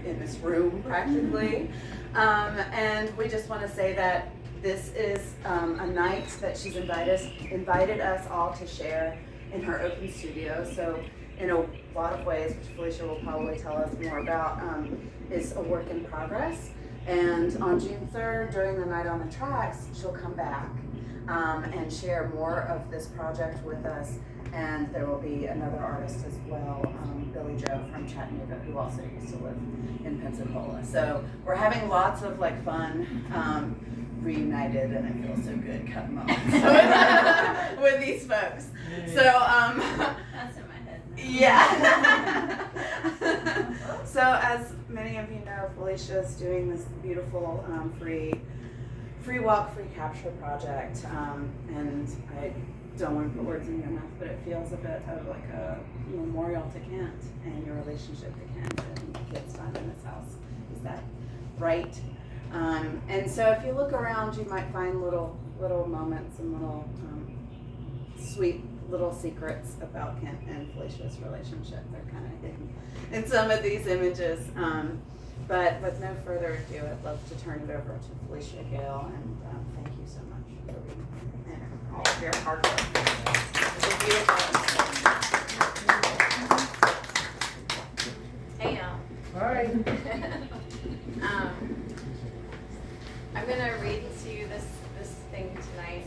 in this room practically. And we just want to say that this is a night that she's invited us all to share in her open studio. So in a lot of ways, which Felicia will probably tell us more about, is a work in progress. And on June 3rd, during the Night on the Tracks, she'll come back and share more of this project with us. And there will be another artist as well, Billy Joe from Chattanooga, who also used to live in Pensacola. So we're having lots of like fun, reunited, and it feels so good cutting off with these folks. So that's in my head now. Yeah. So as many of you know, Felicia is doing this beautiful free walk, free capture project, and I don't want to put words in your mouth, but it feels a bit of like a memorial to Kent and your relationship to Kent and the kids' time in this house. Is that right? And so if you look around, you might find little moments and little sweet little secrets about Kent and Felicia's relationship. They're kind of hidden in some of these images. But with no further ado, I'd love to turn it over to Felicia E Gail, and thank you so much for being here and all of your hard work. It's beautiful. Hey y'all. Hi. I'm gonna read to you this thing tonight.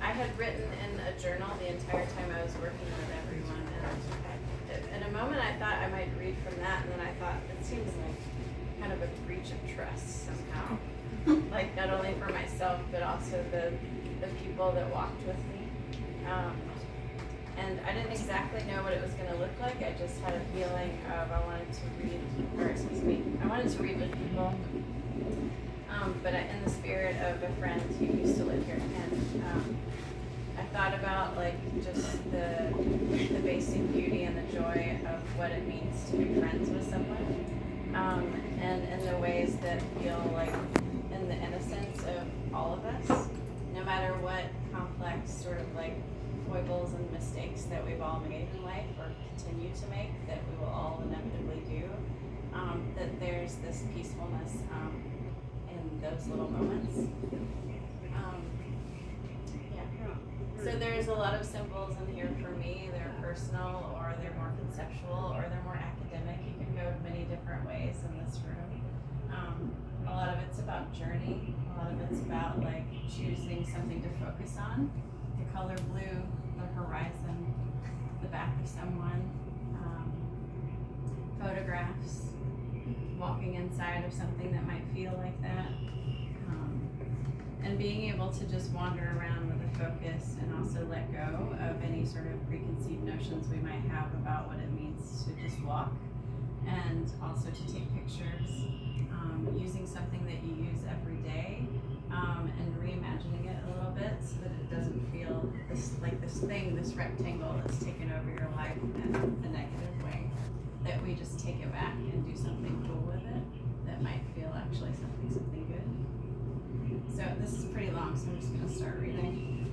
I had written in a journal the entire time I was working with everyone, and in a moment I thought I might read from that, and then I thought it seems like kind of a breach of trust somehow, like not only for myself but also the people that walked with me. And I didn't exactly know what it was going to look like. I just had a feeling of I wanted to read with people. But in the spirit of a friend who used to live here in Kent, I thought about like just the basic beauty and the joy of what it means to be friends with someone, and in the ways that feel like in the innocence of all of us, no matter what complex sort of like foibles and mistakes that we've all made in life or continue to make, that we will all inevitably do, that there's this peacefulness in those little moments. So there's a lot of symbols in here for me. They're personal, or they're more conceptual, or they're more academic. You can go many different ways in this room. A lot of it's about journey. A lot of it's about like choosing something to focus on. The color blue, the horizon, the back of someone, photographs, walking inside of something that might feel like that, and being able to just wander around with a focus and also let go of any sort of preconceived notions we might have about what it means to just walk, and also to take pictures, using something that you use every day, and reimagining it a little bit so that it doesn't feel this rectangle that's taken over your life in a negative way, that we just take it back and do something cool with it that might feel actually something good. So this is pretty long, so I'm just going to start reading.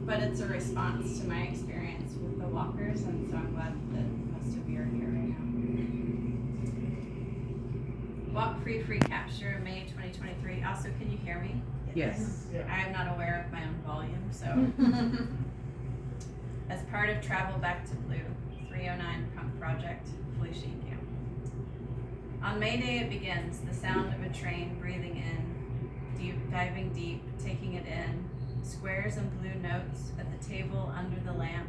But it's a response to my experience with the walkers, and so I'm glad that most of you are here right now. Walk Free Free Capture, May 2023. Also, can you hear me? Yes. Yeah. I am not aware of my own volume, so. As part of Travel Back to Blue, 309 Punk Project, Felicia E Gail. On May Day it begins, the sound of a train breathing in, diving deep, taking it in, squares and blue notes at the table under the lamp,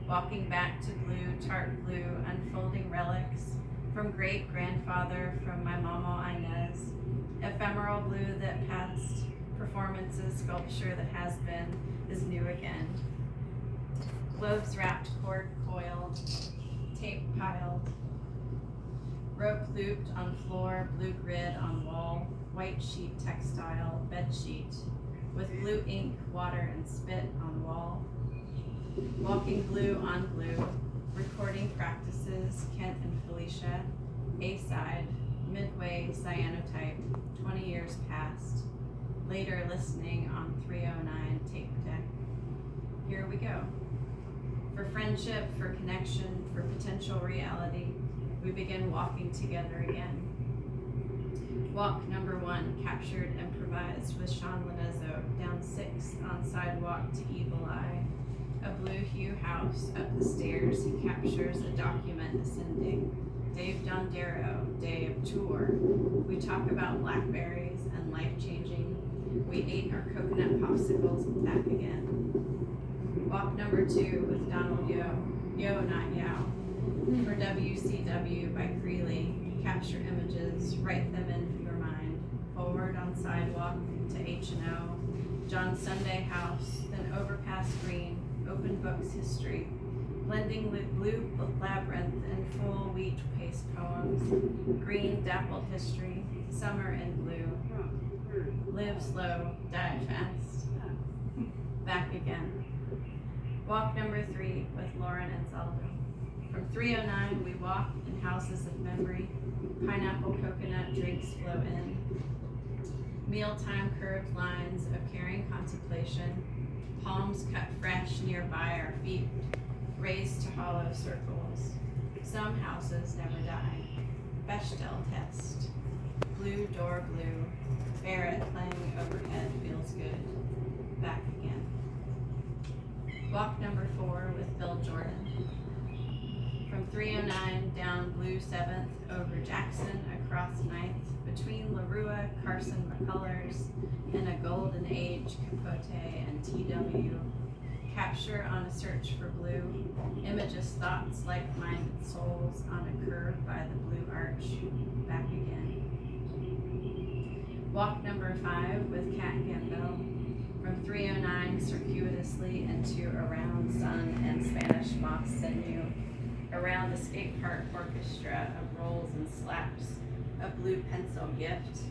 walking back to blue, tart blue, unfolding relics from great-grandfather, from my mama Inez, ephemeral blue that passed, performances, sculpture that has been, is new again. Globes wrapped, cord coiled, tape piled, rope looped on floor, blue grid on wall, white sheet textile, bed sheet, with blue ink, water, and spit on wall. Walking blue on blue, recording practices, Kent and Felicia, A-side, midway cyanotype, 20 years past, later listening on 309 tape deck. Here we go. For friendship, for connection, for potential reality, we begin walking together again. Walk number 1, captured improvised with Sean Lorenzo, down 6 on sidewalk to Evil Eye. A blue hue house, up the stairs, he captures a document ascending. Dave Dondero, day of tour. We talk about blackberries and life-changing. We ate our coconut popsicles, back again. Walk number 2 with Donald Yo, Yo Not Yow. For WCW by Creeley, capture images, write them in your mind. Forward on sidewalk to H&O, John Sunday house, then overpass green, open books history, blending with blue labyrinth and full wheat paste poems, green dappled history, summer in blue, live slow, die fast, back again. Walk number 3 with Lauren and Zelda. From 309 we walk in houses of memory, pineapple coconut drinks flow in, mealtime curved lines of caring contemplation, palms cut fresh nearby our feet, raised to hollow circles. Some houses never die. Bechdel test. Blue door blue. Barrett playing overhead feels good. Back again. Walk number 4 with Bill Jordan. From 309 down Blue 7th over Jackson across 9th between LaRua, Carson McCullers, and a golden age Capote and TW. Capture on a search for blue, images thoughts like-minded souls on a curve by the blue arch, back again. Walk number 5 with Kat Gambel, from 309 circuitously into around Sun and Spanish Moss Sinew, around the skate park orchestra of rolls and slaps, a blue pencil gift.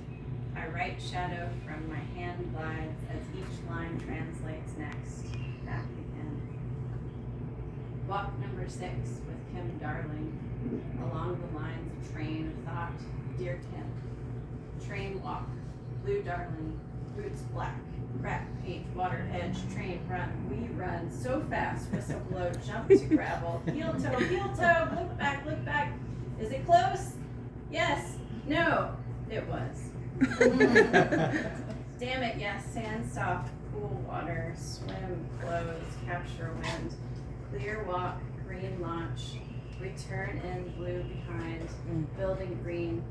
I write shadow from my hand glides as each line translates next, back again. Walk number 6 with Kim Darling, along the lines of train of thought, dear Kim. Train walk, blue darling, boots black, crack paint, water edge, train run, we run, so fast, whistle blow, jump to gravel, heel toe, look back, is it close? Yes, no, it was. Damn it, yes, sand soft, cool water, swim, close, capture wind, clear walk, green launch, return in, blue behind, building green,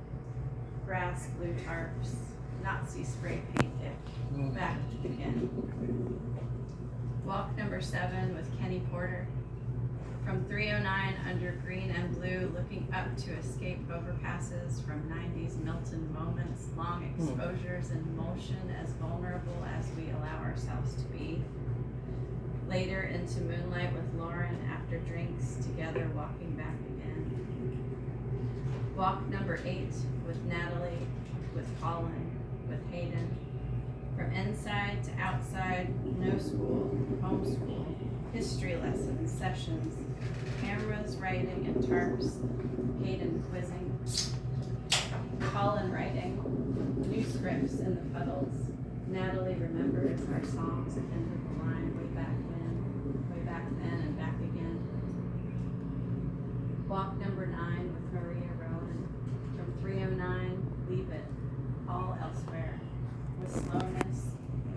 grass, blue tarps, Nazi spray paint dip, back again. Walk number 7 with Kenny Porter. From 309 under green and blue, looking up to escape overpasses from 90s Milton moments, long exposures in motion as vulnerable as we allow ourselves to be. Later into moonlight with Lauren after drinks, together walking back again. Walk number 8 with Natalie, with Colin, with Hayden. From inside to outside, no school, homeschool, history lessons, sessions, cameras, writing, and tarps, Hayden quizzing, Colin writing, new scripts in the puddles. Natalie remembers our songs at the end of the line, way back then, and back again. Walk number 9 with Maria Rowan. From 309, leave it, all elsewhere, with slowness,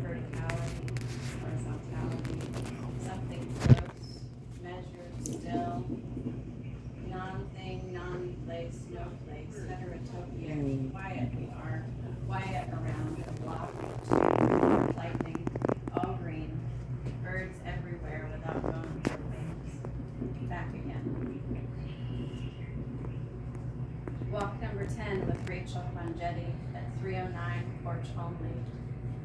verticality, horizontality, something close, measured, still, non-thing, non-place, no place, heterotopia, quiet we are, quiet around a block, lightning, all green, birds everywhere without bones or wings, back again. Walk number 10 with Rachel Mangetti at 309 porch only.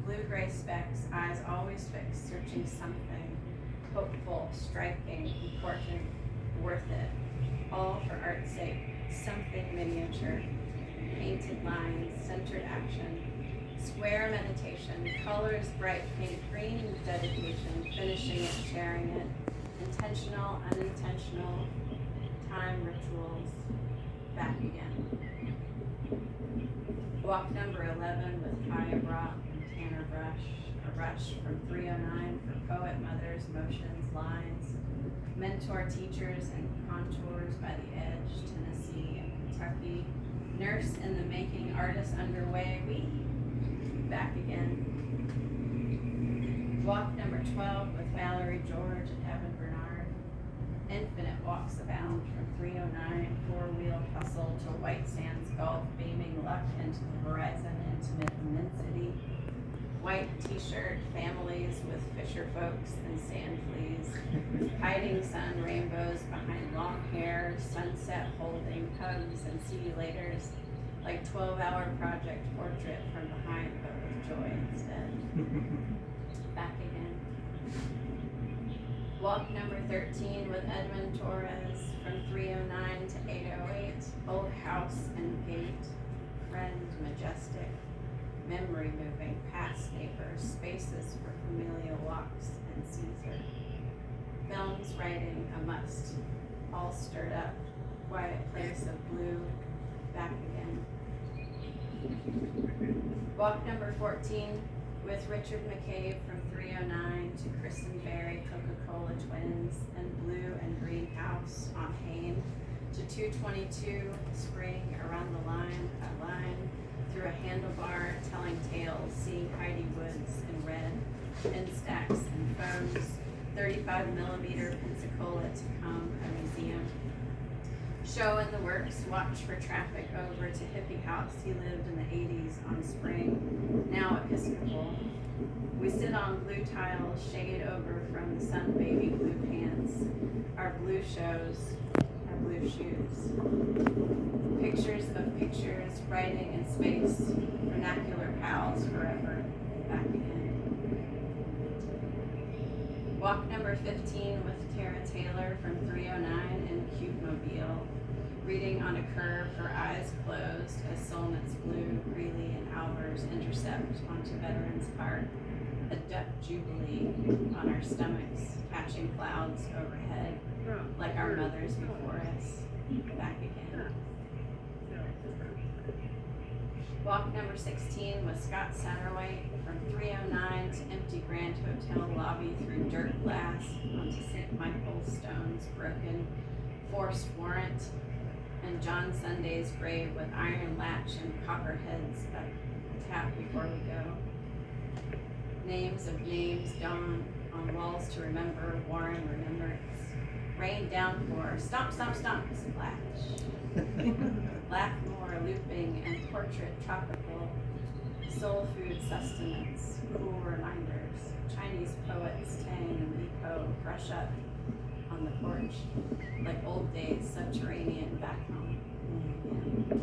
Blue-gray specks, eyes always fixed, searching something. Hopeful, striking, important, worth it. All for art's sake, something miniature. Painted lines, centered action. Square meditation, colors, bright pink, green dedication, finishing it, sharing it. Intentional, unintentional, time rituals. Back again. Walk number 11 with Kaya Brock and Tanner Brush the Rush from 309 for Poet Mothers, Motions, Lines, Mentor Teachers and Contours by the Edge, Tennessee and Kentucky, Nurse in the Making, Artist Underway, back again. Walk number 12 with Valerie George and Evan Bernard. Infinite Walks Abound from 309, Four-Wheel Hustle to White Sands Golf, beaming luck into the horizon, intimate immensity. White t-shirt, families with fisher folks and sand fleas. Hiding sun rainbows behind long hair, sunset holding hugs and see you laters. Like 12-hour project portrait from behind, but with joy instead. Back again. Walk number 13 with Edmund Torres from 309 to 808. Old house and gate, friend majestic, memory moving, past neighbors, spaces for familial walks and Caesar. Films writing a must, all stirred up, quiet place of blue, back again. Walk number 14 with Richard McCabe from 309 to Kristen Berry, Coca-Cola Twins, and Blue and Greenhouse on Hain to 222, Spring around the line, a line through a handlebar, telling tales, seeing Heidi Woods in red, Instax and phones, 35mm Pensacola to come, a museum. Show in the works, watch for traffic over to Hippie House. He lived in the 80s on Spring, now Episcopal. We sit on blue tiles, shade over from the sun baby blue pants. Our blue shows, our blue shoes. Pictures of pictures, writing in space, vernacular pals forever, back again. Walk number 15 with Tara Taylor from 309 in Cute Mobile. Reading on a curve, her eyes closed as Solnit's Blue, Greeley, and Albers intercept onto Veterans Park. A duck jubilee on our stomachs, catching clouds overhead, like our mothers before us, back again. Walk number 16 with Scott Satterwhite from 309 to empty Grand Hotel lobby through dirt glass onto St. Michael's stones broken, forced warrant, and John Sunday's grave with iron latch and copper heads up tap before we go. Names of names dawn on walls to remember, Warren remembrance. Rain downpour, stomp, stomp, stomp, splash. Blackmore looping and portrait tropical. Soul food sustenance, cool reminders. Chinese poets, Tang and Lipo, brush up on the porch, like old days, subterranean back home. Yeah.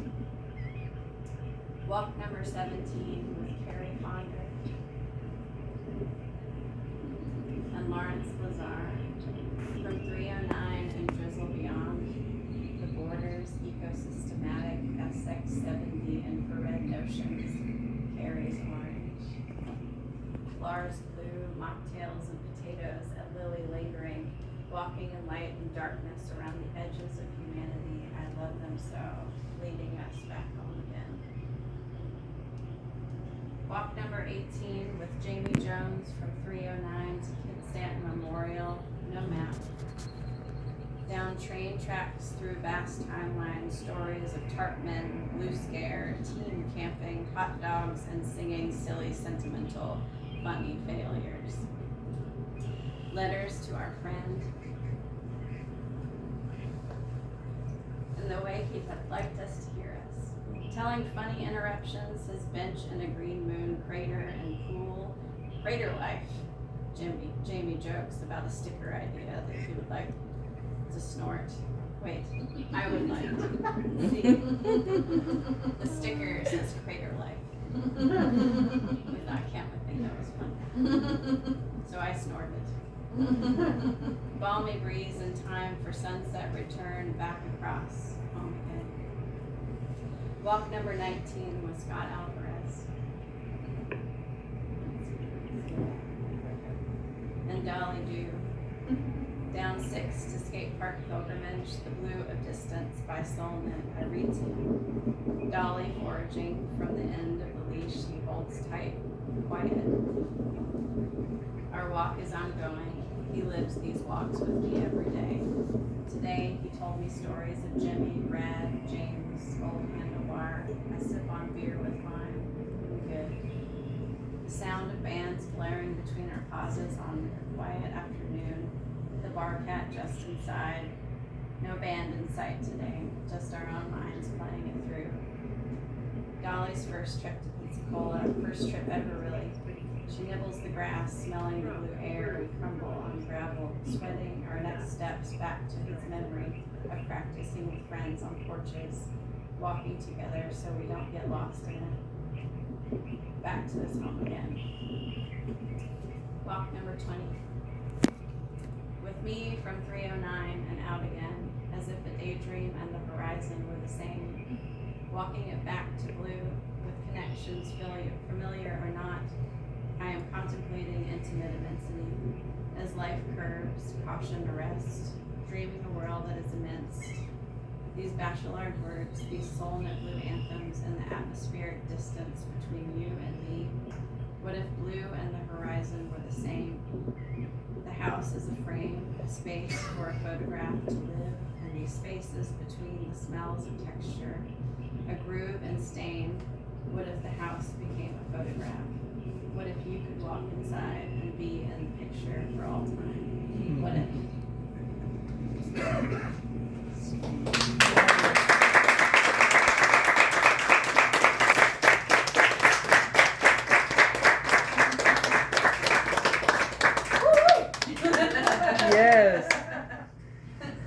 Walk number 17 with Carrie Fonder and Lawrence Lazar from 309 and Drizzle Beyond. The Borders, Ecosystematic, SX70, Infrared Notions, Carrie's Orange. Lars Blue, Mocktails and Potatoes at Lily Lingering. Walking in light and darkness around the edges of humanity, I love them so, leading us back home again. Walk number 18 with Jamie Jones from 309 to Kid Stanton Memorial, no map. Down train tracks through vast timelines, stories of tarp men, blue scare, teen camping, hot dogs, and singing silly, sentimental, funny failures. Letters to our friend, and the way he had liked us to hear us. Telling funny interruptions, his bench in a green moon crater and pool. Crater life. Jamie jokes about a sticker idea that he would like to snort. Wait, I would like to see. The sticker says crater life. I can't think that was funny. So I snorted. Balmy breeze in time for sunset return back across home again. Walk number 19 with Scott Alvarez. And Dolly Dew. Down 6 to skate park pilgrimage, the blue of distance by Solman, I read to him. Dolly foraging from the end of the leash he holds tight, quiet. Our walk is ongoing. He lives these walks with me every day. Today, he told me stories of Jimmy, Brad, James, old handlebar. I sip on beer with wine. Good. The sound of bands blaring between our pauses on a quiet afternoon. The bar cat just inside. No band in sight today, just our own minds playing it through. Dolly's first trip to Pensacola, first trip ever really. She nibbles the grass, smelling the blue air. We crumble on gravel, sweating our next steps back to his memory of practicing with friends on porches, walking together so we don't get lost in it. Back to this home again. Walk number 20. With me from 309 and out again, as if the daydream and the horizon were the same. Walking it back to blue, with connections familiar or not. I am contemplating intimate immensity, as life curves, caution arrest, dreaming a world that is immense. These bachelard words, these soul-knit blue anthems in the atmospheric distance between you and me. What if blue and the horizon were the same? The house is a frame, a space for a photograph to live, and these spaces between the smells and texture, a groove and stain. What if the house became a photograph? What if you could walk inside and be in the picture for all time? What if?